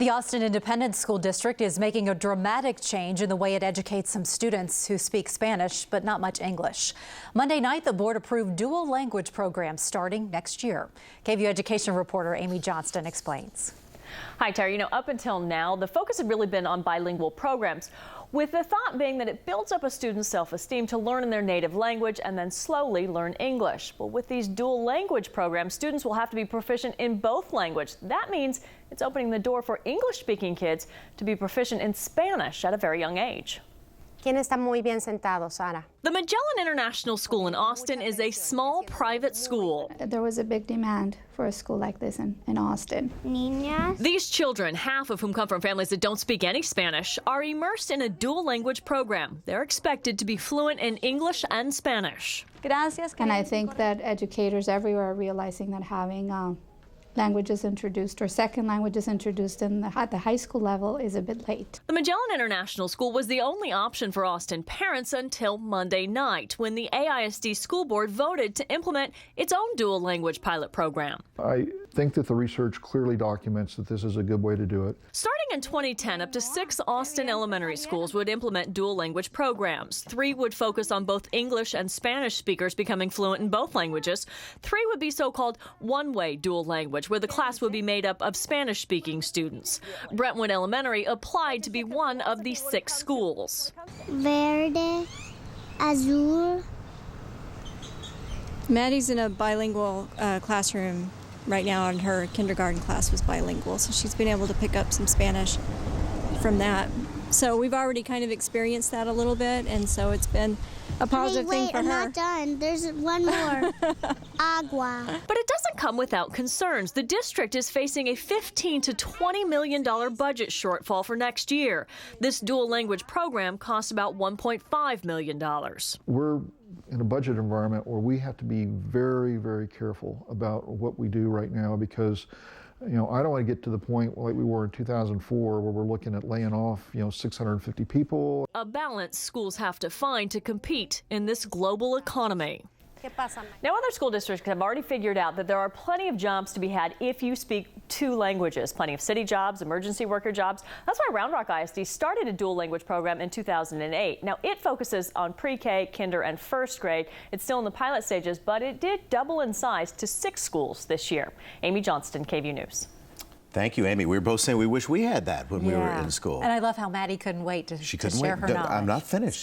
The Austin Independent School District is making a dramatic change in the way it educates some students who speak Spanish but not much English. Monday night, the board approved dual language programs starting next year. KVUE education reporter Amy Johnston explains. Hi, Terry. Up until now, the focus had really been on bilingual programs, with the thought being that it builds up a student's self-esteem to learn in their native language and then slowly learn English. But with these dual language programs, students will have to be proficient in both languages. That means it's opening the door for English-speaking kids to be proficient in Spanish at a very young age. ¿Quién está muy bien sentado, Sara? The Magellan International School in Austin is a small private school. There was a big demand for a school like this in Austin. Niñas. These children, half of whom come from families that don't speak any Spanish, are immersed in a dual language program. They're expected to be fluent in English and Spanish. Gracias. And I think that educators everywhere are realizing that having languages introduced or second languages introduced at the high school level is a bit late. The Magellan International School was the only option for Austin parents until Monday night, when the AISD school board voted to implement its own dual language pilot program. I think that the research clearly documents that this is a good way to do it. Starting in 2010, up to 6 Austin elementary schools would implement dual language programs. 3 would focus on both English and Spanish speakers becoming fluent in both languages. 3 would be so-called one-way dual language, where the class would be made up of Spanish-speaking students. Brentwood Elementary applied to be one of the 6 schools. Verde, azul. Maddie's in a bilingual classroom right now, and her kindergarten class was bilingual, so she's been able to pick up some Spanish from that. So we've already kind of experienced that a little bit, and so it's been a positive thing for her. I'm not done. There's one more. Agua. But it doesn't come without concerns. The district is facing a $15 to $20 million budget shortfall for next year. This dual language program costs about $1.5 million. We're in a budget environment where we have to be very, very careful about what we do right now, because I don't want to get to the point like we were in 2004 where we're looking at laying off 650 people. A balance schools have to find to compete in this global economy. Now, other school districts have already figured out that there are plenty of jobs to be had if you speak 2 languages. Plenty of city jobs, emergency worker jobs. That's why Round Rock ISD started a dual language program in 2008. Now, it focuses on pre-K, kinder, and first grade. It's still in the pilot stages, but it did double in size to 6 schools this year. Amy Johnston, KVUE News. Thank you, Amy. We were both saying we wish we had that when we were in school. And I love how Maddie couldn't wait to share her knowledge. I'm not finished.